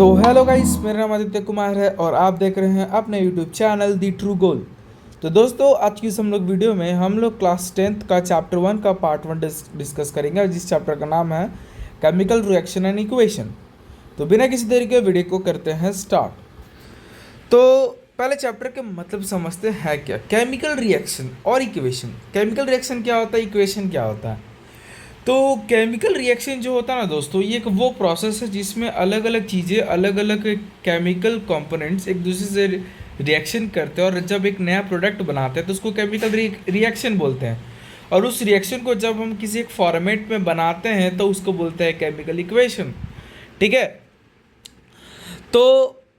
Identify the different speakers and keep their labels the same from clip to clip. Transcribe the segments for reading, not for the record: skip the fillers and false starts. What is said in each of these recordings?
Speaker 1: तो hello guys, मेरा नाम आदित्य कुमार है और आप देख रहे हैं अपने यूट्यूब चैनल दी ट्रू गोल। तो दोस्तों, आज की इस हम लोग वीडियो में हम लोग क्लास 10th का चैप्टर 1 का पार्ट 1 डिस्कस करेंगे, और जिस चैप्टर का नाम है केमिकल रिएक्शन एंड इक्वेशन। तो बिना किसी देरी के वीडियो को करते हैं स्टार्ट। तो पहले चैप्टर के मतलब समझते हैं क्या केमिकल रिएक्शन और इक्वेशन। केमिकल रिएक्शन क्या होता है, इक्वेशन क्या होता है। तो केमिकल रिएक्शन जो होता है ना दोस्तों, ये एक वो प्रोसेस है जिसमें अलग अलग चीज़ें, अलग अलग केमिकल कंपोनेंट्स एक दूसरे से रिएक्शन करते हैं, और जब एक नया प्रोडक्ट बनाते हैं तो उसको केमिकल रिएक्शन बोलते हैं। और उस रिएक्शन को जब हम किसी एक फॉर्मेट में बनाते हैं तो उसको बोलते हैं केमिकल इक्वेशन। ठीक है। तो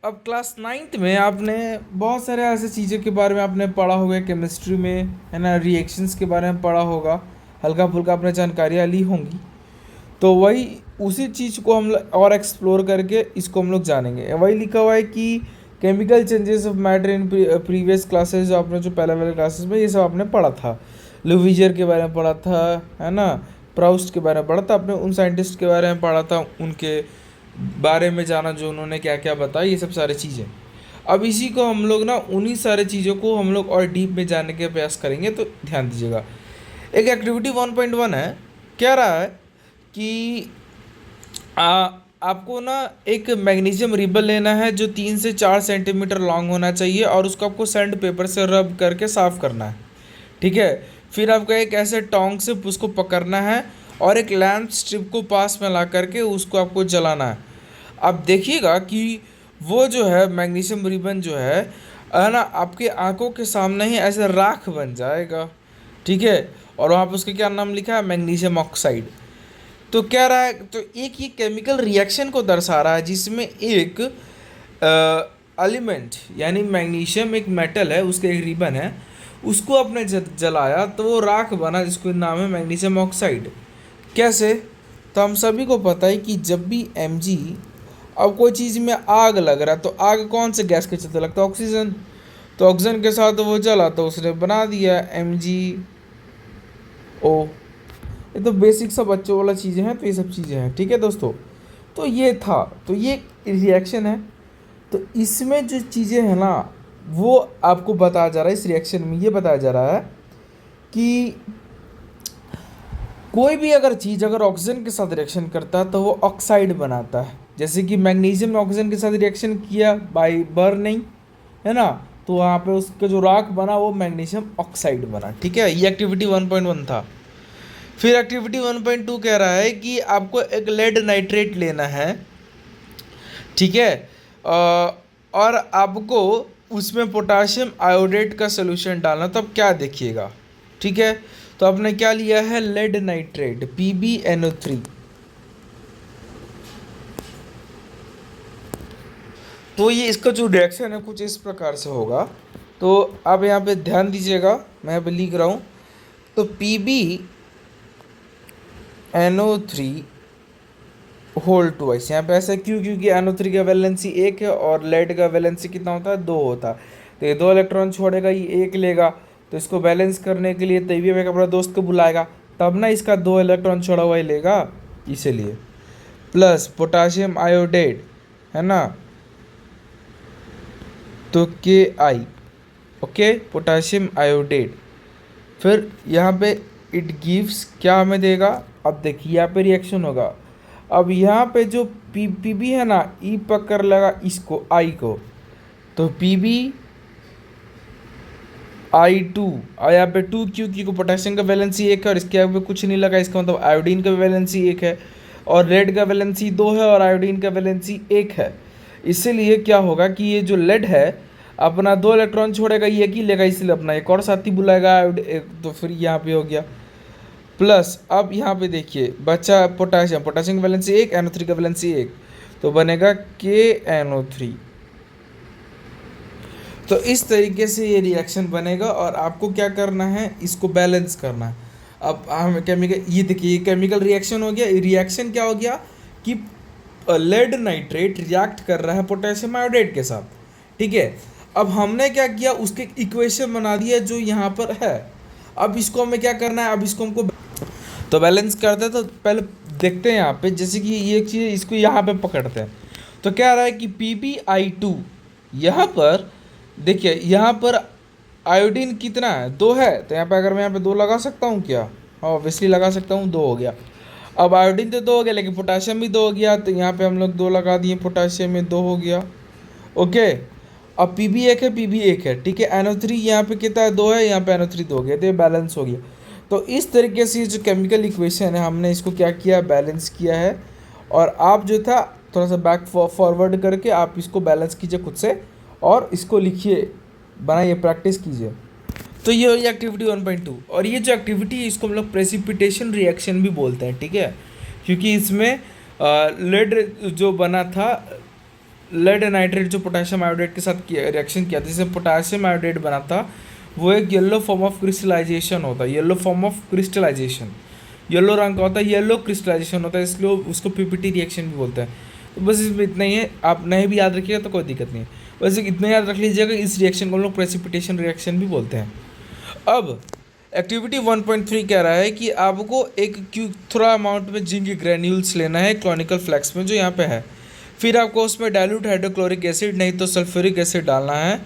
Speaker 1: अब क्लास 9th में आपने बहुत सारे ऐसे चीज़ों के बारे में आपने पढ़ा होगा, केमिस्ट्री में है ना, रिएक्शंस के बारे में पढ़ा होगा, हल्का फुल्का आपने जानकारियाँ ली होंगी। तो वही उसी चीज़ को हम और एक्सप्लोर करके इसको हम लोग जानेंगे। वही लिखा हुआ है कि chemical changes of matter in previous classes, जो आपने जो पहले वाले क्लासेस में ये सब आपने पढ़ा था। लुविजर के बारे में पढ़ा था, है ना, प्राउस्ट के बारे में पढ़ा था, आपने उन साइंटिस्ट के बारे में पढ़ा था, उनके बारे में जाना जो उन्होंने क्या क्या बताया, ये सब सारी चीज़ें। अब इसी को हम लोग ना उन्हीं सारे चीज़ों को हम लोग और डीप में जानने के प्रयास करेंगे। तो ध्यान दीजिएगा। एक एक्टिविटी 1.1 है, कह रहा है कि आपको ना एक मैग्नीशियम रिबन लेना है जो 3 से 4 सेंटीमीटर लॉन्ग होना चाहिए, और उसको आपको सैंड पेपर से रब करके साफ़ करना है। ठीक है। फिर आपको एक ऐसे टोंग से उसको पकड़ना है और एक लैंप स्ट्रिप को पास में ला करके उसको आपको जलाना है। अब देखिएगा कि वो जो है मैग्नीशियम रिबन जो है ना, आपके आंखों के सामने ही ऐसे राख बन जाएगा। ठीक है। और वहाँ पर उसका क्या नाम लिखा है, मैग्नीशियम ऑक्साइड। तो कह रहा है, तो एक ये केमिकल रिएक्शन को दर्शा रहा है जिसमें एक एलिमेंट यानी मैग्नीशियम एक मेटल है, उसका एक रिबन है, उसको आपने जलाया तो वो राख बना जिसको नाम है मैग्नीशियम ऑक्साइड। कैसे? तो हम सभी को पता है कि जब भी Mg, अब कोई चीज़ में आग लग रहा है तो आग कौन से गैस के चलते लगता है, ऑक्सीजन। तो ऑक्सीजन के साथ वो जला तो उसने बना दिया MgO। ये तो बेसिक सब बच्चों वाला चीज़ें हैं, तो ये सब चीज़ें हैं। ठीक है दोस्तों। तो ये था, तो ये रिएक्शन है। तो इसमें जो चीज़ें हैं ना, वो आपको बताया जा रहा है, इस रिएक्शन में ये बताया जा रहा है कि कोई भी अगर चीज़ अगर ऑक्सीजन के साथ रिएक्शन करता है तो वो ऑक्साइड बनाता है। जैसे कि मैग्नीशियम ने ऑक्सीजन के साथ रिएक्शन किया बाय बर्निंग, है ना, तो वहाँ पे उसका जो राख बना वो मैग्नीशियम ऑक्साइड बना। ठीक है। ये एक्टिविटी 1.1 था। फिर एक्टिविटी 1.2 कह रहा है कि आपको एक लेड नाइट्रेट लेना है। ठीक है। और आपको उसमें पोटाशियम आयोडेट का सोल्यूशन डालना। तो अब क्या देखिएगा। ठीक है। तो आपने क्या लिया है, लेड नाइट्रेट PbNO3। तो ये इसका जो रिएक्शन है कुछ इस प्रकार से होगा। तो आप यहाँ पे ध्यान दीजिएगा, मैं यहाँ पे लिख रहा हूँ। तो PbNO3 होल ट्वाइस, यहाँ पे ऐसा क्यों, क्योंकि NO3 का वैलेंसी 1 है और लेड का वैलेंसी कितना होता है, 2 होता है। तो ये 2 इलेक्ट्रॉन छोड़ेगा, ये 1 लेगा, तो इसको बैलेंस करने के लिए तभी हमें अपना दोस्त को बुलाएगा, तब ना इसका 2 इलेक्ट्रॉन छोड़ा हुआ ही लेगा, इसीलिए। प्लस पोटाशियम आयोडेट, है ना, तो Ki, ओके, पोटाशियम आयोडेट। फिर यहाँ पे इट गिव्स क्या हमें देगा, अब देखिए यहाँ पे रिएक्शन होगा। अब यहाँ पे जो Pb है ना, ई पकड़ लगा इसको, I को, तो PbI2, और यहाँ पे 2 क्योंकि पोटेशियम का वैलेंसी 1 है और इसके यहाँ पे कुछ नहीं लगा, इसका मतलब आयोडीन का वैलेंसी 1 है, और रेड का वैलेंसी 2 है और आयोडीन का वैलेंसी 1 है। इसीलिए क्या होगा कि ये जो लेड है अपना 2 इलेक्ट्रॉन छोड़ेगा, ये एक ही लेगा, इसलिए अपना एक और साथी बुलाएगा, तो फिर यहाँ पे हो गया। प्लस अब यहाँ पे देखिए बचा पोटाशियम, पोटाशियम का वैलेंसी 1, NO3 का वैलेंसी 1, तो बनेगा KNO3। तो इस तरीके से ये रिएक्शन बनेगा, और आपको क्या करना है, इसको बैलेंस करना है। अब हम केमिकल, ये देखिए केमिकल रिएक्शन हो गया। रिएक्शन क्या हो गया कि लेड नाइट्रेट रिएक्ट कर रहा है पोटेशियम आयोडेट के साथ। ठीक है। अब हमने क्या किया, उसके इक्वेशन बना दिया जो यहाँ पर है। अब इसको हमें क्या करना है, अब इसको हमको तो बैलेंस करते हैं। तो पहले देखते हैं यहाँ पे, जैसे कि ये एक चीज़, इसको यहाँ पे पकड़ते हैं, तो क्या आ रहा है कि PbI2, यहाँ पर देखिए, यहाँ पर आयोडीन कितना है, 2 है, तो यहाँ पे अगर मैं यहाँ पे 2 लगा सकता हूँ क्या, हाँ ऑब्वियसली लगा सकता हूँ, 2 हो गया। अब आयोडीन तो 2 हो गया, लेकिन पोटाशियम भी 2 हो गया, तो यहाँ पे हम लोग 2 लगा दिए, पोटाशियम में 2 हो गया। ओके, अब Pb1 है, Pb1 है, ठीक है। NO3 यहाँ पे कितना है, 2 है, यहाँ पे NO3 2 हो गया, तो ये बैलेंस हो गया। तो इस तरीके से जो केमिकल इक्वेशन है हमने इसको क्या किया, बैलेंस किया है। और आप जो था थोड़ा सा बैक फॉरवर्ड करके आप इसको बैलेंस कीजिए खुद से, और इसको लिखिए, बनाइए, प्रैक्टिस कीजिए। तो ये हो गई एक्टिविटी 1.2। और ये जो एक्टिविटी है इसको हम लोग प्रेसिपिटेशन रिएक्शन भी बोलते हैं, ठीक है, क्योंकि इसमें लेड जो बना था, लेड नाइट्रेट जो पोटेशियम आयोडेट के साथ रिएक्शन किया था, जिससे पोटेशियम आयोडेट बना था, वो एक येलो फॉर्म ऑफ क्रिस्टलाइजेशन होता है, yellow form of crystallization, yellow रंग का होता है, येलो क्रिस्टलाइजेशन होता है, इसलिए उसको पीपीटी रिएक्शन भी बोलते हैं। तो बस इसमें इतना ही है, आप नहीं भी याद रखिएगा तो कोई दिक्कत नहीं है, बस इतना याद रख लीजिएगा, इस रिएक्शन को हम लोग प्रेसिपिटेशन रिएक्शन भी बोलते हैं। अब एक्टिविटी 1.3 कह रहा है कि आपको एक थोड़ा अमाउंट में जिंक ग्रेन्यूल्स लेना है कॉनिकल फ्लेक्स में, जो यहाँ पे है। फिर आपको उसमें डाइल्यूट हाइड्रोक्लोरिक एसिड नहीं तो सल्फ्यूरिक एसिड डालना है,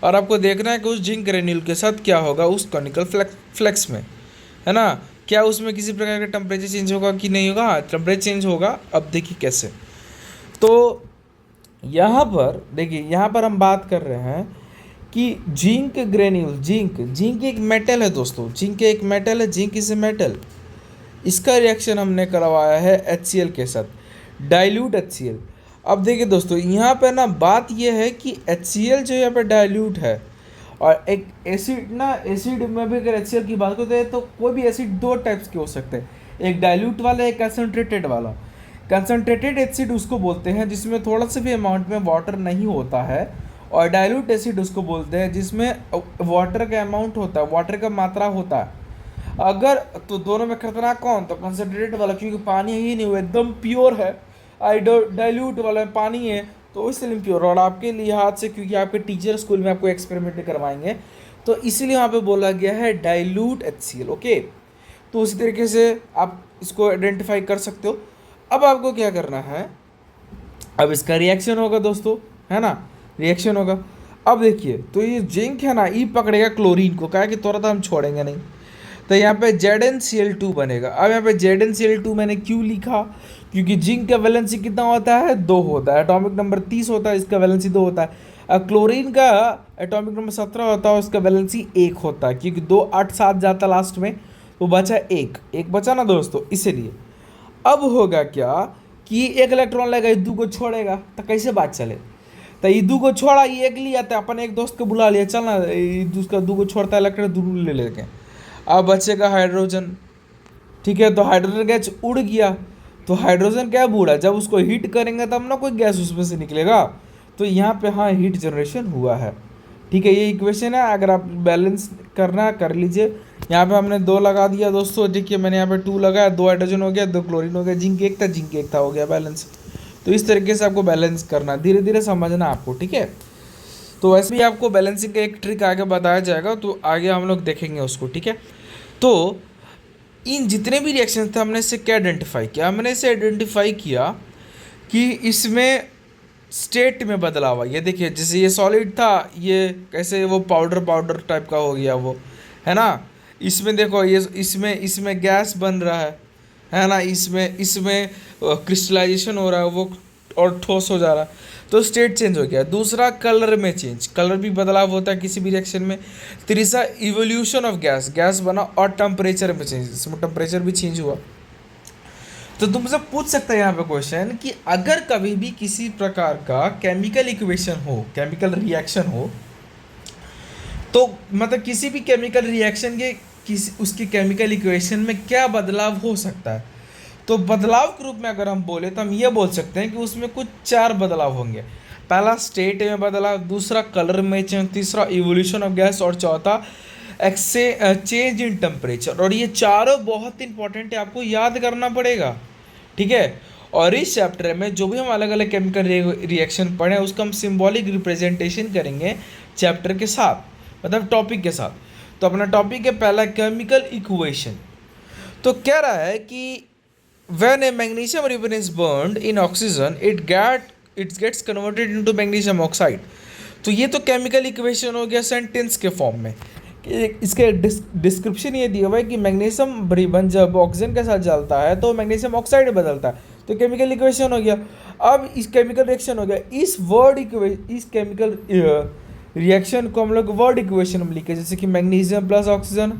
Speaker 1: और आपको देखना है कि उस जिंक ग्रेन्यूल के साथ क्या होगा उस कॉनिकल फ्लेक्स में, है ना। क्या उसमें किसी प्रकार का टेम्परेचर चेंज होगा कि नहीं होगा, हाँ टेम्परेचर चेंज होगा। अब देखिए कैसे, तो यहाँ पर देखिए, यहाँ पर हम बात कर रहे हैं कि जिंक ग्रेन्यूल, जिंक एक मेटल है दोस्तों, जिंक एक मेटल है, जिंक इज ए मेटल। इसका रिएक्शन हमने करवाया है HCl के साथ, डाइल्यूट HCl। अब देखिए दोस्तों, यहाँ पे ना बात ये है कि HCl जो यहाँ पे डाइल्यूट है, और एक एसिड ना, एसिड में भी अगर HCl की बात करते हैं तो कोई भी एसिड 2 टाइप्स के हो सकते हैं, एक डाइल्यूट वाला, एक कंसनट्रेटेड वाला। कंसनट्रेटेड एसिड उसको बोलते हैं जिसमें थोड़ा सा भी अमाउंट में वाटर नहीं होता है, और डाइल्यूट एसिड उसको बोलते हैं जिसमें वाटर का अमाउंट होता है, वाटर का मात्रा होता है। अगर तो दोनों में खतरनाक कौन, तो कंसनट्रेटेड वाला, क्योंकि पानी ही नहीं, वो एकदम प्योर है। डाइल्यूट वाला में पानी है तो इसलिए इम्प्योर। और आपके लिहाज से, क्योंकि आपके टीचर स्कूल में आपको एक्सपेरिमेंट करवाएंगे, तो इसीलिए वहाँ पे बोला गया है डाइल्यूट HCl। ओके, तो उसी तरीके से आप इसको आइडेंटिफाई कर सकते हो। अब आपको क्या करना है, अब इसका रिएक्शन होगा दोस्तों, है ना, रिएक्शन होगा। अब देखिए, तो ये जिंक है ना, ये पकड़ेगा क्लोरीन को, क्या कि तुरंत हम छोड़ेंगे नहीं, तो यहाँ पे ZnCl2 बनेगा। अब यहाँ पे ZnCl2 मैंने क्यों लिखा, क्योंकि जिंक का वैलेंसी कितना होता है, 2 होता है, एटॉमिक नंबर 30 होता है, इसका वैलेंसी 2 होता है। अब क्लोरीन का एटॉमिक नंबर 17 होता है, उसका वैलेंसी 1 होता है, क्योंकि 2 8 7 जाता लास्ट में, तो बचा 1 बचा ना दोस्तों, इसीलिए। अब होगा क्या कि एक इलेक्ट्रॉन लेगा, इदू को छोड़ेगा, तो कैसे बात चले, तो इदू को छोड़ा, ये एक लिया, तो अपन एक दोस्त को बुला लिया, चल ना उसका 2 को छोड़ता है इलेक्ट्रॉन, दूर ले लेके। अब बचेगा हाइड्रोजन, ठीक है, तो हाइड्रोजन गैस उड़ गया, तो हाइड्रोजन क्या उड़ा, जब उसको हीट करेंगे तब ना कोई गैस उसमें से निकलेगा, तो यहाँ पे हाँ हीट जनरेशन हुआ है, ठीक है। ये इक्वेशन है, अगर आप बैलेंस करना कर लीजिए। यहाँ पे हमने 2 लगा दिया दोस्तों, देखिए मैंने यहाँ पे 2 लगाया, 2 हाइड्रोजन हो गया, 2 क्लोरीन हो गया, जिंक एक था, हो गया बैलेंस। तो इस तरीके से आपको बैलेंस करना, धीरे धीरे समझना आपको, ठीक है। तो वैसे भी आपको बैलेंसिंग का एक ट्रिक आगे बताया जाएगा, तो आगे हम लोग देखेंगे उसको, ठीक है। तो इन जितने भी रिएक्शन थे हमने इसे क्या आइडेंटिफाई किया, हमने इसे आइडेंटिफाई किया कि इसमें स्टेट में बदलाव हुआ। ये देखिए, जैसे ये सॉलिड था, ये कैसे वो पाउडर टाइप का हो गया, वो है ना। इसमें देखो, ये इसमें गैस बन रहा है ना, इसमें क्रिस्टलाइजेशन हो रहा है वो, और ठोस हो जा रहा है, तो स्टेट चेंज हो गया। दूसरा, कलर में चेंज, कलर भी बदलाव होता है किसी भी रिएक्शन में। तीसरा, इवोल्यूशन ऑफ गैस बना, और टेम्परेचर में चेंज, इसमें टेम्परेचर भी चेंज हुआ। तो तुमसे पूछ सकते हैं यहाँ पे क्वेश्चन कि अगर कभी भी किसी प्रकार का केमिकल इक्वेशन हो, केमिकल रिएक्शन हो, तो मतलब किसी भी केमिकल रिएक्शन के उसकी केमिकल इक्वेशन में क्या बदलाव हो सकता है, तो बदलाव के रूप में अगर हम बोले तो हम ये बोल सकते हैं कि उसमें कुछ 4 बदलाव होंगे। पहला, स्टेट में बदलाव, दूसरा कलर में चेंज, तीसरा इवोल्यूशन ऑफ गैस, और चौथा चेंज इन टेम्परेचर। और ये चारों बहुत इंपॉर्टेंट है, आपको याद करना पड़ेगा, ठीक है। और इस चैप्टर में जो भी हम अलग अलग केमिकल रिएक्शन पढ़े उसका हम सिंबॉलिक रिप्रेजेंटेशन करेंगे चैप्टर के साथ, मतलब टॉपिक के साथ। तो अपना टॉपिक है पहला, केमिकल इक्वेशन। तो कह रहा है कि when a magnesium ribbon is burned in oxygen, it's gets converted into magnesium oxide. तो ये तो केमिकल इक्वेशन हो गया सेंटेंस के फॉर्म में। इसके डिस्क्रिप्शन ये दिया हुआ है कि मैग्नीशियम बन जब ऑक्सीजन के साथ जलता है तो मैग्नीशियम ऑक्साइड में बदलता है, तो केमिकल इक्वेशन हो गया। अब इस केमिकल रिएक्शन हो गया, इस केमिकल रिएक्शन को हम लोग वर्ड इक्वेशन में लिखे, जैसे कि magnesium plus oxygen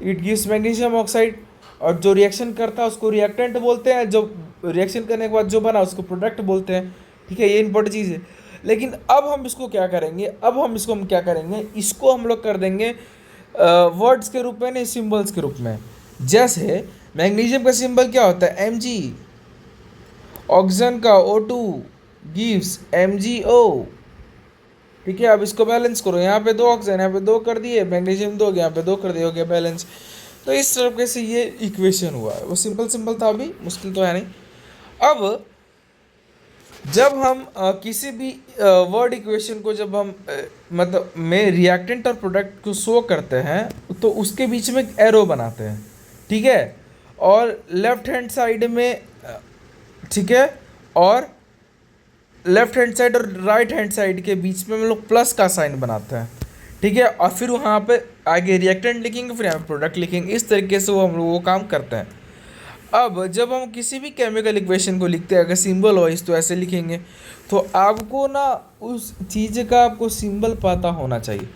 Speaker 1: it gives magnesium oxide, और जो रिएक्शन करता है उसको रिएक्टेंट बोलते हैं, जो रिएक्शन करने के बाद जो बना उसको प्रोडक्ट बोलते हैं। ठीक है, ये इंपॉर्टेंट चीज़ है। लेकिन अब हम इसको क्या करेंगे, इसको हम लोग कर देंगे वर्ड्स के रूप में, नहीं सिंबल्स के रूप में। जैसे मैग्नीशियम का सिंबल क्या होता है, Mg, ऑक्सीजन का O2 गिव्स MgO। ठीक है, अब इसको बैलेंस करो, यहाँ पे 2 ऑक्सीजन, यहाँ पे 2 कर दिए, मैग्नीशियम 2, यहाँ पे 2 कर दिए, हो गया बैलेंस। तो इस तरीके से ये इक्वेशन हुआ है। वो सिंपल था, अभी मुश्किल तो है नहीं। अब जब हम किसी भी वर्ड इक्वेशन को जब हम मतलब में रिएक्टेंट और प्रोडक्ट को शो करते हैं तो उसके बीच में एक एरो बनाते हैं। ठीक है, और लेफ्ट हैंड साइड में ठीक है, और लेफ्ट हैंड साइड और राइट हैंड साइड के बीच में हम लोग प्लस का साइन बनाते हैं। ठीक है, और फिर वहाँ पे आगे रिएक्टेंट लिखेंगे, फिर यहाँ पे प्रोडक्ट लिखेंगे। इस तरीके से वो हम लोग वो काम करते हैं। अब जब हम किसी भी केमिकल इक्वेशन को लिखते हैं, अगर सिंबल हो इस तो ऐसे लिखेंगे, तो आपको ना उस चीज़ का आपको सिंबल पता होना चाहिए।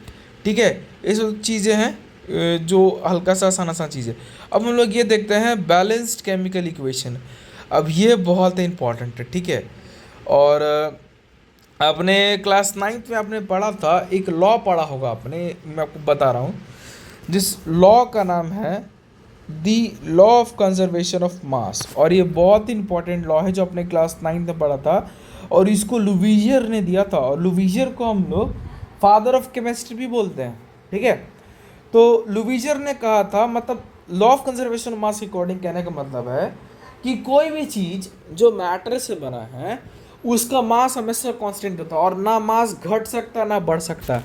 Speaker 1: ठीक है, ये सब चीज़ें हैं जो हल्का सा आसान चीज़ें। अब हम लोग ये देखते हैं बैलेंस्ड केमिकल इक्वेशन। अब ये बहुत ही इंपॉर्टेंट है। ठीक है, और आपने क्लास 9th में आपने पढ़ा था, एक लॉ पढ़ा होगा आपने, मैं आपको बता रहा हूँ, जिस लॉ का नाम है the law of conservation of mass. और ये बहुत ही इंपॉर्टेंट लॉ है जो अपने क्लास 9th में पढ़ा था, और इसको लुविजियर ने दिया था। और लुविजियर को हम लोग फादर ऑफ केमिस्ट्री भी बोलते हैं। ठीक है, तो लुविजियर ने कहा था, मतलब law of conservation of mass के अकॉर्डिंग कहने का मतलब है कि कोई भी चीज़ जो मैटर से बना है उसका मास हमेशा कांस्टेंट होता है, और ना मास घट सकता ना बढ़ सकता।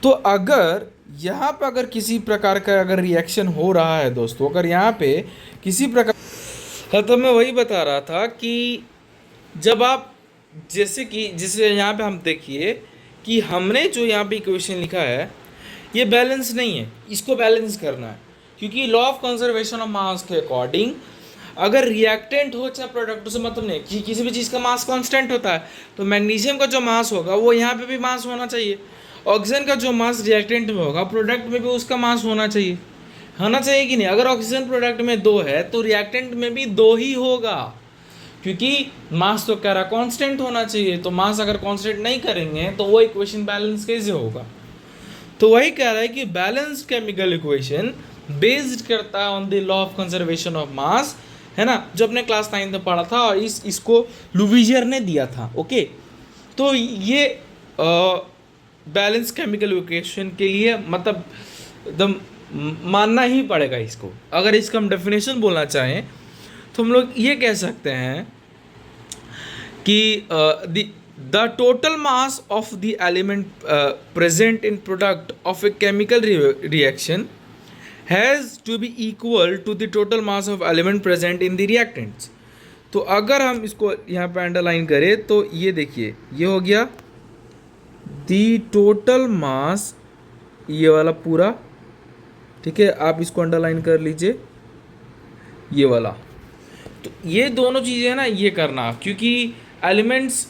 Speaker 1: तो अगर यहाँ पे अगर किसी प्रकार का अगर रिएक्शन हो रहा है दोस्तों, अगर यहाँ पे किसी प्रकार, तो मैं वही बता रहा था कि जब आप जैसे यहाँ पे हम देखिए कि हमने जो यहाँ पे इक्वेशन लिखा है ये बैलेंस नहीं है, इसको बैलेंस करना है। क्योंकि law of conservation of mass के अकॉर्डिंग अगर रिएक्टेंट हो चाहे प्रोडक्ट, से मतलब नहीं कि किसी भी चीज़ का मास कांस्टेंट होता है, तो मैग्नीशियम का जो मास होगा वो यहाँ पे भी मास होना चाहिए। ऑक्सीजन का जो मास रिएक्टेंट में होगा प्रोडक्ट में भी उसका मास होना चाहिए कि नहीं। अगर ऑक्सीजन प्रोडक्ट में 2 है तो रिएक्टेंट में भी 2 ही होगा, क्योंकि मास तो कह रहा कांस्टेंट होना चाहिए। तो मास अगर कांस्टेंट नहीं करेंगे तो वो इक्वेशन बैलेंस कैसे होगा। तो वही कह रहा है कि बैलेंस्ड केमिकल इक्वेशन बेस्ड करता है on the law of conservation of mass, है ना, जो अपने क्लास 9 में पढ़ा था, और इसको लुविजियर ने दिया था। ओके, तो ये बैलेंस केमिकल इक्वेशन के लिए मतलब एकदम मानना ही पड़ेगा इसको। अगर इसका हम डेफिनेशन बोलना चाहें तो हम लोग ये कह सकते हैं कि the total mass of the element present in product of a chemical reaction has to be equal to the total mass of element present in the reactants. तो अगर हम इसको यहाँ पे अंडरलाइन करें तो ये देखिए, ये हो गया दी टोटल मास, ये वाला पूरा। ठीक है, आप इसको अंडरलाइन कर लीजिए, ये वाला। तो ये दोनों चीज़ें ना ये करना, क्योंकि एलिमेंट्स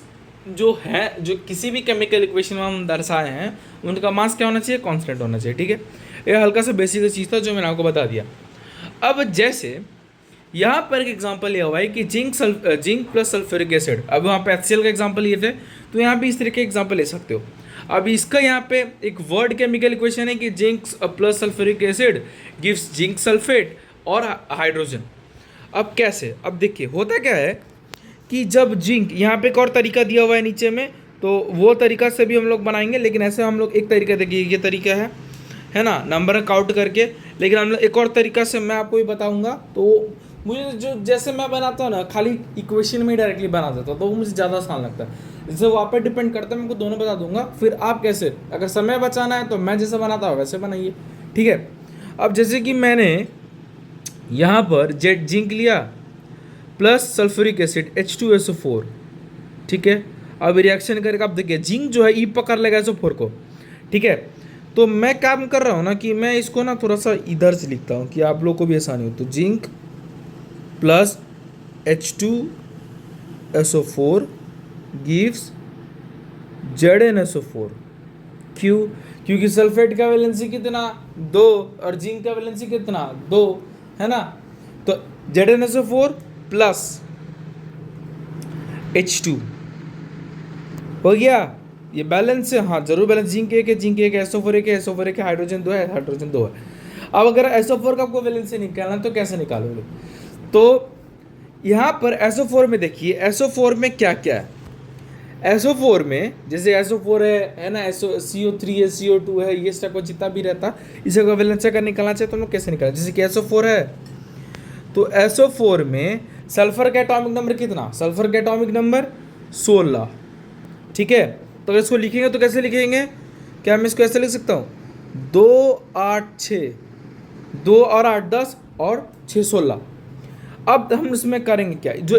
Speaker 1: जो हैं, जो किसी भी केमिकल इक्वेशन में हम दर्शाए हैं, उनका मास क्या होना चाहिए, कांस्टेंट होना चाहिए। ठीक है, ये हल्का सा बेसिक चीज़ था जो मैंने आपको बता दिया। अब जैसे यहाँ पर एक एग्जांपल लिया हुआ है कि जिंक प्लस सल्फ्यूरिक एसिड। अब वहाँ पे HCl का एग्जांपल लिए थे, तो यहाँ भी इस तरीके के एग्जांपल ले सकते हो। अब इसका यहाँ पे एक वर्ड केमिकल इक्वेशन है कि zinc plus sulphuric acid gives zinc sulphate और हाइड्रोजन। अब कैसे, अब देखिए होता क्या है कि जब जिंक, यहाँ पे एक और तरीका दिया हुआ है नीचे में, तो वो तरीका से भी हम लोग बनाएंगे, लेकिन ऐसे हम लोग एक तरीका, देखिए ये तरीका है ना, नंबर काउंट करके। लेकिन हम लोग एक और तरीका से मैं आपको भी बताऊंगा। तो मुझे जो जैसे मैं बनाता हूँ ना, खाली इक्वेशन में डायरेक्टली बना देता हूँ, तो वो मुझे ज़्यादा आसान लगता है। जैसे वो आप पर डिपेंड करता है, मैं आपको दोनों बता दूंगा, फिर आप कैसे, अगर समय बचाना है तो मैं जैसे बनाता हूँ वैसे बनाइए। ठीक है, अब जैसे कि मैंने यहाँ पर जिंक लिया प्लस सल्फ्यूरिक एसिड H2SO4। ठीक है, अब रिएक्शन करेगा। अब देखिए जिंक जो है ई पकड़ लेगा SO4 को, ठीक है। तो मैं काम कर रहा हूँ ना कि मैं इसको ना थोड़ा सा इधर से लिखता हूँ कि आप लोग को भी आसानी हो। तो zinc plus H2SO4 gives ZnSO4। क्यों? क्योंकि सल्फेट का वैलेंसी कितना 2 और जिंक का वैलेंसी कितना 2 है ना। तो ZnSO4 प्लस H2 हो गया, ये बैलेंस है। हाँ जरूर बैलेंस, जिंक एक है, जिंक एक है, SO4 एक है, SO4 एक है, हाइड्रोजन 2 है, हाइड्रोजन 2 है। अब अगर SO4 का आपको वैलेंसी निकालना तो कैसे निकालोगे? तो यहाँ पर SO4 में देखिए, SO4 में क्या क्या है। SO4 में जैसे SO4 है ना, CO3 है, CO2 है, ये सब जितना भी रहता इसे अगर वैलेंसी अगर निकालना चाहिए तो हम लोग कैसे निकालें? जैसे कि SO4 है तो SO4 में सल्फर का एटॉमिक नंबर कितना? सल्फर का एटॉमिक नंबर 16, ठीक है। तो इसको लिखेंगे तो कैसे लिखेंगे? क्या मैं इसको ऐसे लिख सकता हूँ 2 8 6, 2 और 8 10 और 6 16। अब हम इसमें करेंगे क्या, जो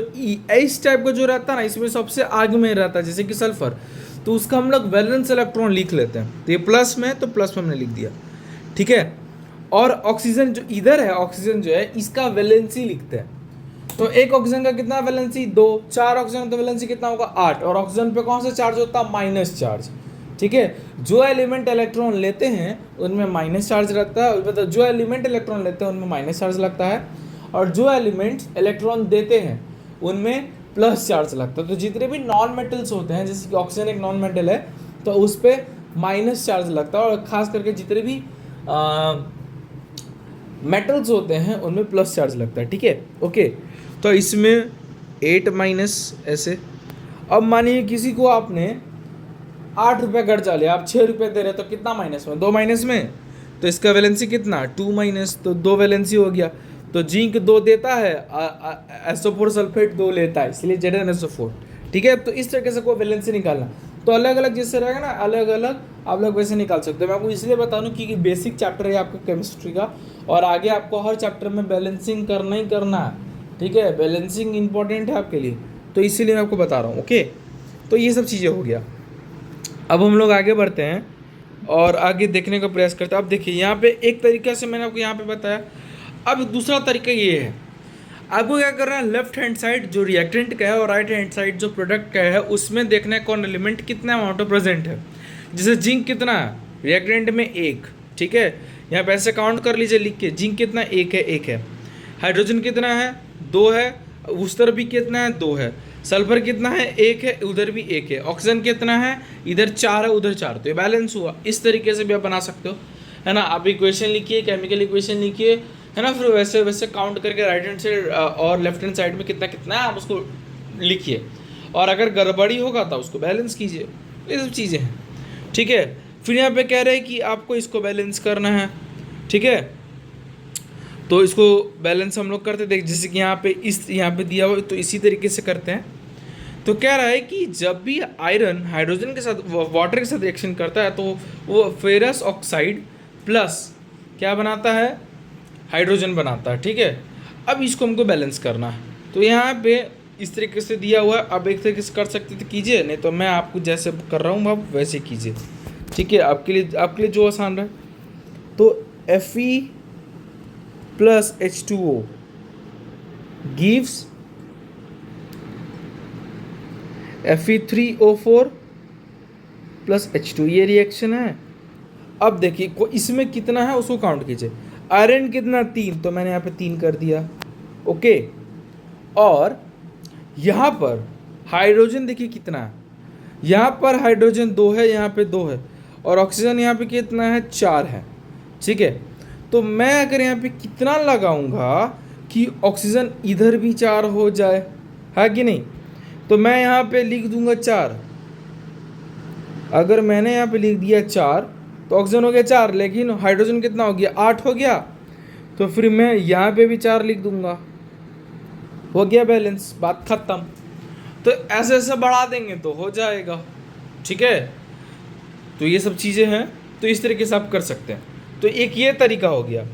Speaker 1: इस टाइप का जो रहता है ना, इसमें सबसे आगे में रहता है जैसे कि सल्फर, तो उसका हम लोग वैलेंस इलेक्ट्रॉन लिख लेते हैं। तो ये प्लस में, तो प्लस में हमने लिख दिया, ठीक है। और ऑक्सीजन जो इधर है, ऑक्सीजन जो है इसका वैलेंसी लिखते हैं। तो एक ऑक्सीजन का कितना वैलेंसी 2, 4 ऑक्सीजन का वैलेंसी कितना होगा 8। और ऑक्सीजन पे कौन सा चार्ज होता है? माइनस चार्ज, ठीक है। जो एलिमेंट इलेक्ट्रॉन लेते हैं उनमें माइनस चार्ज रहता है, मतलब जो एलिमेंट इलेक्ट्रॉन लेते हैं उनमें माइनस चार्ज लगता है, और जो एलिमेंट्स इलेक्ट्रॉन देते हैं उनमें प्लस चार्ज लगता है। तो जितने भी नॉन मेटल्स होते हैं, जैसे कि ऑक्सीजन एक नॉन मेटल है, तो उस पर माइनस चार्ज लगता है, और खास करके जितने भी मेटल्स होते हैं उनमें प्लस चार्ज लगता है, ठीक है, ओके। तो इसमें 8 माइनस ऐसे। अब मानिए किसी को आपने 8 रुपये कर्जा लिया, आप 6 रुपये दे रहे, तो कितना माइनस में? 2 माइनस में। तो इसका वैलेंसी कितना 2 माइनस, तो 2 वैलेंसी हो गया। तो जिंक 2 देता है, SO4 सल्फेट 2 लेता है, इसलिए ZnSO4, ठीक है। तो इस तरीके से कोई वैलेंसी निकालना, तो अलग अलग जैसे रहेगा ना, अलग अलग आप लोग वैसे निकाल सकते हो। मैं आपको इसलिए बता दूं कि बेसिक चैप्टर है आपका केमिस्ट्री का, और आगे आपको हर चैप्टर में बैलेंसिंग करना ही करना है, ठीक है। बैलेंसिंग इंपॉर्टेंट है आपके लिए, तो इसीलिए मैं आपको बता रहा हूँ, ओके। तो ये सब चीज़ें हो गया। अब हम लोग आगे बढ़ते हैं और आगे देखने का प्रयास करते हैं। अब देखिए यहाँ पे एक तरीका से मैंने आपको यहाँ पे बताया। अब दूसरा तरीका ये है, आपको क्या करना है, लेफ्ट हैंड साइड जो रिएक्टेंट का है और राइट हैंड साइड जो प्रोडक्ट का है उसमें देखना है कौन एलिमेंट कितना अमाउंट ऑफ प्रेजेंट है। जैसे जिंक कितना है रिएक्टेंट में 1, ठीक है, यहाँ पे ऐसे काउंट कर लीजिए लिख के, जिंक कितना 1 है, 1 है। हाइड्रोजन कितना है 2 है, उस तरफ भी कितना है 2 है। सल्फर कितना है 1 है, उधर भी 1 है। ऑक्सीजन कितना है, इधर 4 है उधर 4, तो ये बैलेंस हुआ। इस तरीके से भी आप बना सकते हो, है ना। आप इक्वेशन लिखिए, केमिकल इक्वेशन लिखिए, है ना, फिर वैसे वैसे काउंट करके राइट हैंड साइड और लेफ्ट हैंड साइड में कितना कितना है आप उसको लिखिए, और अगर गड़बड़ी होगा तो उसको बैलेंस कीजिए। ये सब चीज़ें हैं, ठीक है। फिर यहाँ पे कह रहे हैं कि आपको इसको बैलेंस करना है, ठीक है। तो इसको बैलेंस हम लोग करते देख, जैसे कि यहाँ पे दिया हुआ, तो इसी तरीके से करते हैं। तो कह रहा है कि जब भी आयरन हाइड्रोजन के साथ वाटर के साथ रिएक्शन करता है तो वो फेरस ऑक्साइड प्लस क्या बनाता है, हाइड्रोजन बनाता है, ठीक है। अब इसको हमको बैलेंस करना है, तो यहाँ पे इस तरीके से दिया हुआ है। अब एक तरीके से कर सकते तो कीजिए, नहीं तो मैं आपको जैसे कर रहा हूँ आप वैसे कीजिए, ठीक है, आपके लिए जो आसान रहे। तो Fe plus H2O gives Fe3O4 plus H2, ये रिएक्शन है। अब देखिए इसमें कितना है उसको काउंट कीजिए। आयरन कितना 3, तो मैंने यहाँ पे 3 कर दिया, ओके। और यहाँ पर हाइड्रोजन देखिए कितना है, यहाँ पर हाइड्रोजन 2 है, यहाँ पे 2 है, और ऑक्सीजन यहाँ पे कितना है 4 है, ठीक है। तो मैं अगर यहाँ पे कितना लगाऊंगा कि ऑक्सीजन इधर भी 4 हो जाए, है कि नहीं, तो मैं यहाँ पे लिख दूंगा 4। अगर मैंने यहाँ पे लिख दिया 4 तो ऑक्सीजन हो गया 4, लेकिन हाइड्रोजन कितना हो गया 8 हो गया, तो फिर मैं यहाँ पे भी 4 लिख दूंगा, हो गया बैलेंस, बात खत्म। तो ऐसे ऐसे बढ़ा देंगे तो हो जाएगा, ठीक है। तो ये सब चीज़ें हैं, तो इस तरीके से आप कर सकते हैं। तो एक ये तरीका हो गया,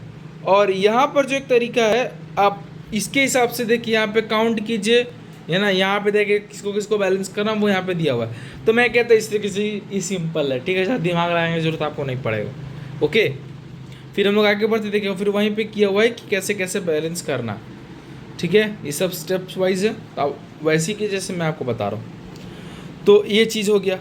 Speaker 1: और यहाँ पर जो एक तरीका है आप इसके हिसाब से देखिए, यहाँ पे काउंट कीजिए, है ना। यहाँ पे देखिए किसको किसको बैलेंस करना वो यहाँ पे दिया हुआ है। तो मैं कहता इस तरीके से ये सिंपल है, ठीक है। ज़्यादा दिमाग लगाने की जरूरत आपको नहीं पड़ेगा। ओके, फिर हम लोग आगे बढ़ते देखेंगे, फिर वहीं पे किया हुआ है कि कैसे कैसे बैलेंस करना, ठीक है। ये सब स्टेप्स वाइज है, अब वैसे कि जैसे मैं आपको बता रहा हूँ। तो ये चीज़ हो गया।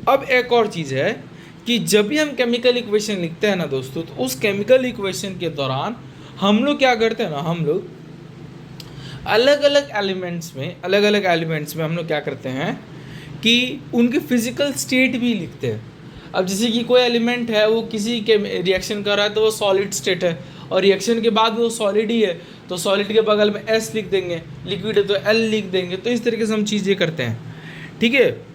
Speaker 1: अब एक और चीज़ है कि जब भी हम केमिकल इक्वेशन लिखते हैं ना दोस्तों, तो उस केमिकल इक्वेशन के दौरान हम लोग क्या करते हैं ना, हम लोग अलग अलग एलिमेंट्स में हम लोग क्या करते हैं कि उनके फिजिकल स्टेट भी लिखते हैं। अब जैसे कि कोई एलिमेंट है वो किसी के रिएक्शन कर रहा है तो वो सॉलिड स्टेट है, और रिएक्शन के बाद वो सॉलिड ही है, तो सॉलिड के बगल में एस लिख देंगे, लिक्विड है तो एल लिख देंगे। तो इस तरीके से हम चीज़ें करते हैं, ठीक है।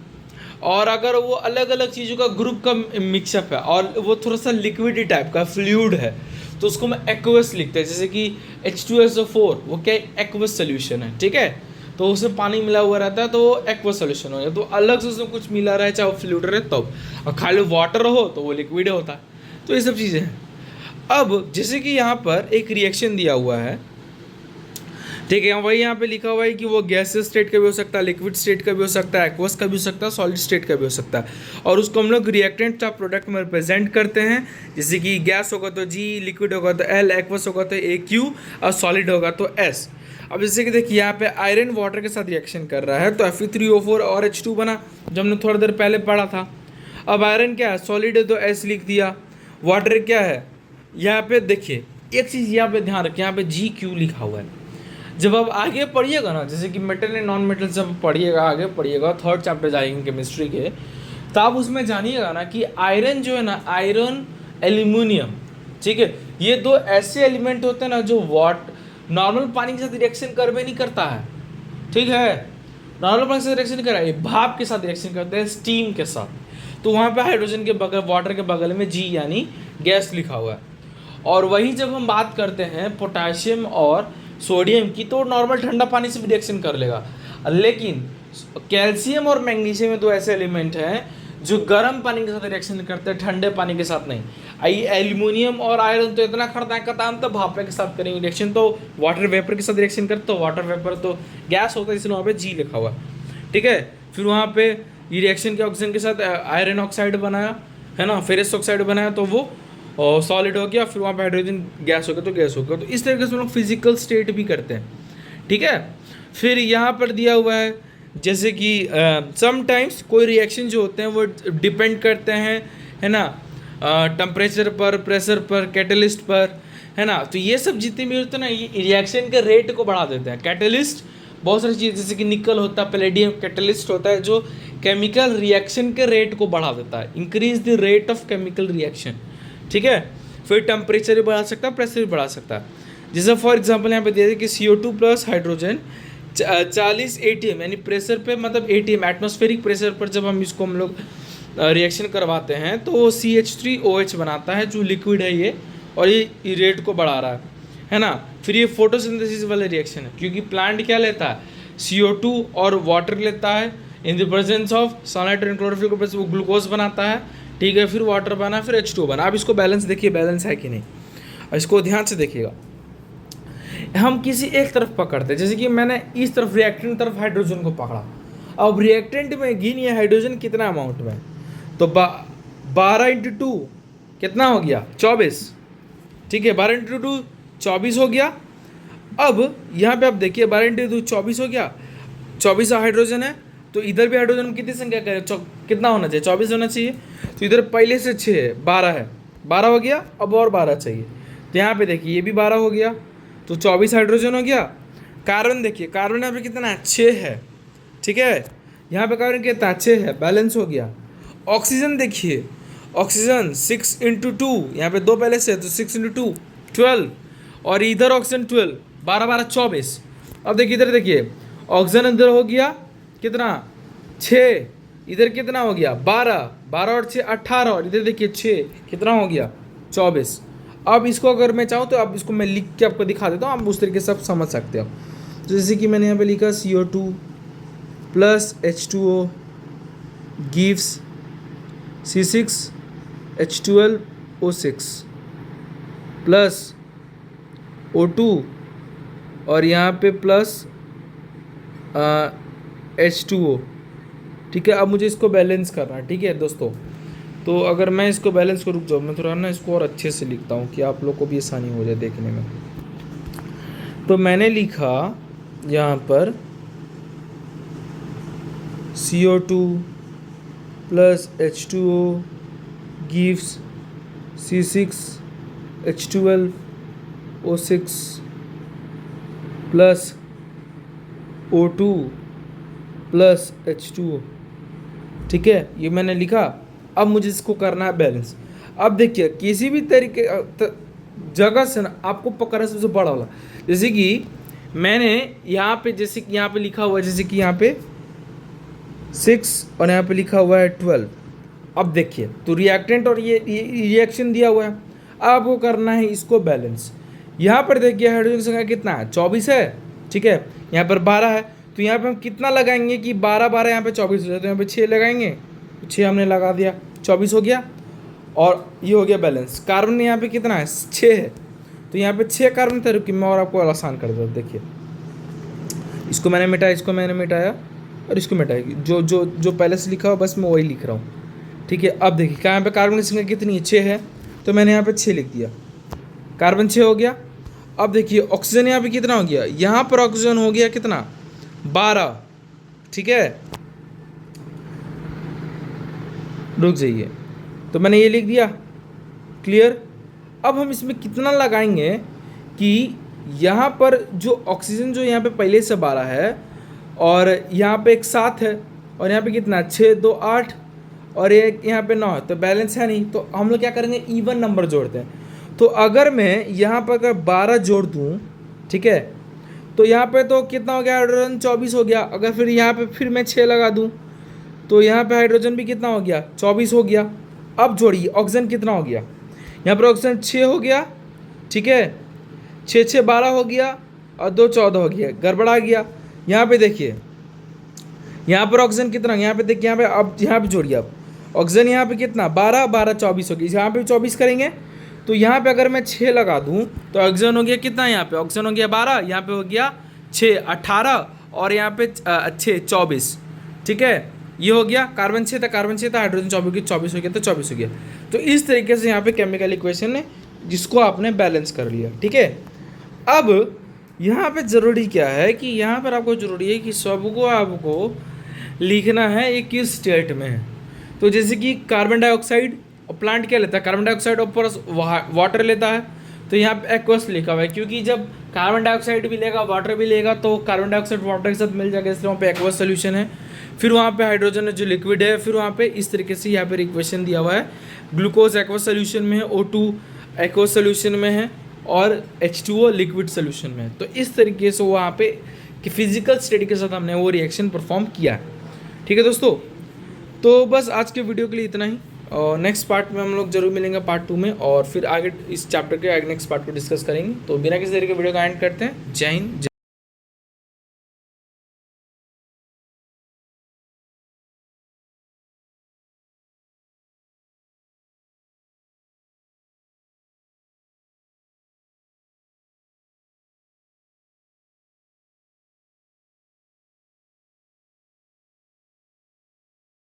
Speaker 1: और अगर वो अलग अलग चीज़ों का ग्रुप का मिक्सअप है और वो थोड़ा सा लिक्विड टाइप का फ्लूइड है, तो उसको मैं एक्वस लिखते हैं। जैसे कि H2SO4 वो क्या एक्वस सोल्यूशन है, ठीक है। तो उसमें पानी मिला हुआ रहता है तो वो एक्वस सोल्यूशन हो गया। तो अलग से उसमें कुछ मिला रहे, चाहे वो फ्लूइड रहे तब, और खाली वाटर हो तो वो लिक्विड होता है। तो ये सब चीज़ें हैं। अब जैसे कि यहाँ पर एक रिएक्शन दिया हुआ है, ठीक है, वही यहाँ पे लिखा हुआ है कि वो गैसियस स्टेट का भी हो सकता है, लिक्विड स्टेट का भी हो सकता है, एक्वस का भी हो सकता है, सॉलिड स्टेट का भी हो सकता है। और उसको हम लोग रिएक्टेंट ऑफ प्रोडक्ट में रिप्रेजेंट करते हैं। जैसे कि गैस होगा तो G, लिक्विड होगा तो L, एक्वस होगा तो AQ, और सॉलिड होगा तो S। अब जैसे कि देखिए यहाँ पे आयरन वाटर के साथ रिएक्शन कर रहा है तो Fe3O4 और H2 बना, जो हमने थोड़ी देर पहले पढ़ा था। अब आयरन क्या है, सॉलिड है तो S लिख दिया। वाटर क्या है, यहाँ पे देखिए एक चीज़ यहाँ पे ध्यान रखिए, यहाँ पे GQ लिखा हुआ है। जब आप आगे पढ़िएगा ना, जैसे कि मेटल एंड नॉन मेटल जब पढ़िएगा, आगे पढ़िएगा, थर्ड चैप्टर जाएंगे केमिस्ट्री के, तो आप उसमें जानिएगा ना कि आयरन जो है ना, आयरन एल्यूमिनियम, ठीक है, ये दो ऐसे एलिमेंट होते हैं ना जो नॉर्मल पानी के साथ रिएक्शन कर भी नहीं करता है, ठीक है। नॉर्मल पानी के साथ रिएक्शन कर रहा है, भाप के साथ रिएक्शन करते हैं, स्टीम के साथ। तो वहाँ पे हाइड्रोजन के बगल, वाटर के बगल में G यानी गैस लिखा हुआ है। और वही जब हम बात करते हैं पोटाशियम और सोडियम की, तो नॉर्मल ठंडा पानी से भी रिएक्शन कर लेगा। लेकिन कैल्शियम और मैग्नीशियम में दो ऐसे एलिमेंट हैं जो गर्म पानी के साथ रिएक्शन करते हैं, ठंडे पानी के साथ नहीं। एल्यूमिनियम और आयरन तो इतना खतरनाक तो भाप के साथ करेंगे रिएक्शन, तो वाटर वेपर के साथ रिएक्शन करते, तो वाटर वेपर तो गैस होता है, इसलिए वहाँ पे G लिखा हुआ, ठीक है। फिर वहाँ पे ये रिएक्शन के ऑक्सीजन के साथ आयरन ऑक्साइड बनाया, है ना, फेरस ऑक्साइड बनाया, तो वो और सॉलिड हो गया। फिर वहाँ पे हाइड्रोजन गैस हो गया तो गैस हो गया। तो इस तरीके से हम लोग फिजिकल स्टेट भी करते हैं, ठीक है। फिर यहाँ पर दिया हुआ है जैसे कि समटाइम्स कोई रिएक्शन जो होते हैं वो डिपेंड करते हैं, है ना, टेम्परेचर पर, प्रेशर पर, कैटलिस्ट पर, है ना। तो ये सब जितने भी होते हैं ना, ये रिएक्शन के रेट को बढ़ा देते हैं। कैटलिस्ट बहुत सारी चीज़, जैसे कि निकल होता है, पैलेडियम कैटलिस्ट होता है जो केमिकल रिएक्शन के रेट को बढ़ा देता है, increase the rate of chemical reaction, ठीक है। फिर टेम्परेचर भी बढ़ा सकता है, प्रेशर भी बढ़ा सकता है। जैसे फॉर एग्जांपल यहाँ पे दिया है कि CO2 प्लस हाइड्रोजन 40 ATM यानी प्रेशर पे, मतलब ATM एटमॉस्फेरिक प्रेशर पर जब हम इसको हम लोग रिएक्शन करवाते हैं तो वो CH3OH बनाता है जो लिक्विड है ये, और ये रेट को बढ़ा रहा है ना। फिर ये फोटोसिंथेसिस वाला रिएक्शन है, क्योंकि प्लांट क्या लेता है, CO2 और वाटर लेता है, in the presence of sunlight and chlorophyll के प्रेजेंस वो ग्लूकोज बनाता है, ठीक है। फिर वाटर बना, फिर H2 बना। अब इसको बैलेंस देखिए, बैलेंस है कि नहीं, और इसको ध्यान से देखिएगा। हम किसी एक तरफ पकड़ते हैं, जैसे कि मैंने इस तरफ रिएक्टेंट तरफ हाइड्रोजन को पकड़ा। अब रिएक्टेंट में गिनिए हाइड्रोजन कितना अमाउंट में, तो 12 × 2 कितना हो गया, 24, ठीक है। 12 × 2 24 हो गया। अब यहाँ पे आप देखिए 12 × 2 24 हो गया, 24 हाइड्रोजन है, तो इधर भी हाइड्रोजन में कितनी संख्या करें, कितना होना चाहिए, 24 होना चाहिए। तो इधर पहले से 6 है, 12 है, 12 हो गया, अब और 12 चाहिए। तो यहाँ पे देखिए ये भी 12 हो गया, तो 24 हाइड्रोजन हो गया। कार्बन देखिए, कार्बन यहाँ पे कितना है, 6 है, ठीक है। यहाँ पे कार्बन कितना है, 6 है, बैलेंस हो गया। ऑक्सीजन देखिए, ऑक्सीजन 6 × 2, यहाँ पे 2 पहले से, तो 6 × 2 12, और इधर ऑक्सीजन 12, 12 12 24। अब देखिए इधर देखिए, ऑक्सीजन इधर हो गया कितना, 6, इधर कितना हो गया, 12, 12 और 6 18, और इधर देखिए 6 कितना हो गया, 24। अब इसको अगर मैं चाहूँ तो अब इसको मैं लिख के आपको दिखा देता हूँ, आप उस तरीके से आप समझ सकते हो। तो जैसे कि मैंने यहाँ पे लिखा CO2 plus H2O gives C6H12O6 plus O2, और यहाँ पे प्लस H2O। ठीक है, अब मुझे इसको बैलेंस करना है। ठीक है दोस्तों, तो अगर मैं इसको बैलेंस करूँ, जो मैं थोड़ा ना इसको और अच्छे से लिखता हूँ कि आप लोग को भी आसानी हो जाए देखने में। तो मैंने लिखा यहाँ पर CO2 plus H2O gives C6H12O6 plus O2 plus H2O। ठीक है, ये मैंने लिखा। अब मुझे इसको करना है बैलेंस। अब देखिए, किसी भी तरीके जगह से ना आपको पकड़ना सबसे बड़ा वाला, जैसे कि मैंने यहाँ पे, जैसे कि यहाँ पे लिखा हुआ है, जैसे कि यहाँ पे 6 और यहाँ पे लिखा हुआ है 12। अब देखिए, तो रिएक्टेंट और ये रिएक्शन दिया हुआ है। अब आपको करना है इसको बैलेंस। यहाँ पर देखिए हाइड्रोजन की संख्या कितना है, 24 है। ठीक है, यहाँ पर 12 है, तो यहाँ पे हम कितना लगाएंगे कि 12 12 यहाँ पे 24 हो जाए, तो यहाँ पे 6 लगाएंगे, 6 हमने लगा दिया, 24 हो गया। और ये हो गया बैलेंस। कार्बन यहाँ पे कितना है, 6 है, तो यहाँ पे 6 कार्बन थे। रुकिए मैं और आपको आसान कर देता हूँ। देखिए, इसको मैंने मिटाया, इसको मैंने मिटाया और इसको मिटाएगी, जो जो जो पहले से लिखा हुआ बस मैं वही लिख रहा हूँ। ठीक है, अब देखिए यहाँ पे कार्बन की संख्या कितनी है, 6 है, तो मैंने यहाँ पे 6 लिख दिया, कार्बन 6 हो गया। अब देखिए ऑक्सीजन यहाँ पे कितना हो गया, यहाँ पर ऑक्सीजन हो गया कितना, 12। ठीक है, रुक जाइए, तो मैंने ये लिख दिया, क्लियर। अब हम इसमें कितना लगाएंगे कि यहाँ पर जो ऑक्सीजन जो यहाँ पे पहले से 12 है और यहाँ पे एक 7 है और यहाँ पे कितना 6 2 8 और एक यहाँ पे 9 है, तो बैलेंस है नहीं। तो हम लोग क्या करेंगे, इवन नंबर जोड़ते हैं। तो अगर मैं यहाँ पर अगर 12 जोड़ दूँ, ठीक है, तो यहाँ पे तो कितना हो गया, हाइड्रोजन 24 हो गया। अगर फिर यहाँ पे फिर मैं 6 लगा दूँ तो यहाँ पे हाइड्रोजन भी कितना हो गया, 24 हो गया। अब जोड़िए ऑक्सीजन कितना हो गया, यहाँ पर ऑक्सीजन 6 हो गया। ठीक है, 6 6 12 हो गया और 2 14 हो गया, गड़बड़ा गया। यहाँ पे देखिए, यहाँ पर ऑक्सीजन कितना, यहाँ पे देखिए, यहाँ पे अब यहाँ पे जोड़िए, अब ऑक्सीजन यहाँ पे कितना 12 12 24 हो गया। यहाँ पे 24 करेंगे तो यहाँ पे अगर मैं 6 लगा दूँ तो ऑक्सीजन हो गया कितना, यहाँ पे ऑक्सीजन हो गया 12, यहाँ पे हो गया 6 18 और यहाँ पे 6 24। ठीक है, ये हो गया। कार्बन 6 था, कार्बन 6 था, हाइड्रोजन 24 हो गया, तो 24 हो गया। तो इस तरीके से यहाँ पे केमिकल इक्वेशन है जिसको आपने बैलेंस कर लिया। ठीक है, अब यहाँ पे ज़रूरी क्या है कि यहाँ पर आपको ज़रूरी है कि सबको आपको लिखना है एक किस स्टेट में है। तो जैसे कि कार्बन डाइऑक्साइड, और प्लांट क्या लेता है, कार्बन डाइऑक्साइड और प्लस वाटर लेता है, तो यहाँ पे एक्वस लिखा हुआ है, क्योंकि जब कार्बन डाइऑक्साइड भी लेगा वाटर भी लेगा तो कार्बन डाइऑक्साइड वाटर के साथ मिल जाएगा, इसलिए वहाँ पे एक्वस सोल्यूशन है। फिर वहाँ पे हाइड्रोजन जो लिक्विड है, फिर वहाँ पे इस तरीके से यहाँ पे इक्वेशन दिया हुआ है, ग्लूकोज एक्वस सोल्यूशन में है, O2 एक्वस सोल्यूशन में है और H2O लिक्विड सोल्यूशन में है। तो इस तरीके से वहाँ पे कि फिजिकल स्टडी के साथ हमने वो रिएक्शन परफॉर्म किया है। ठीक है दोस्तों, तो बस आज के वीडियो के लिए इतना ही, और नेक्स्ट पार्ट में हम लोग जरूर मिलेंगे पार्ट 2 में, और फिर आगे इस चैप्टर के आगे नेक्स्ट पार्ट को डिस्कस करेंगे। तो बिना किसी तरीके वीडियो का एंड करते हैं। जय हिंद।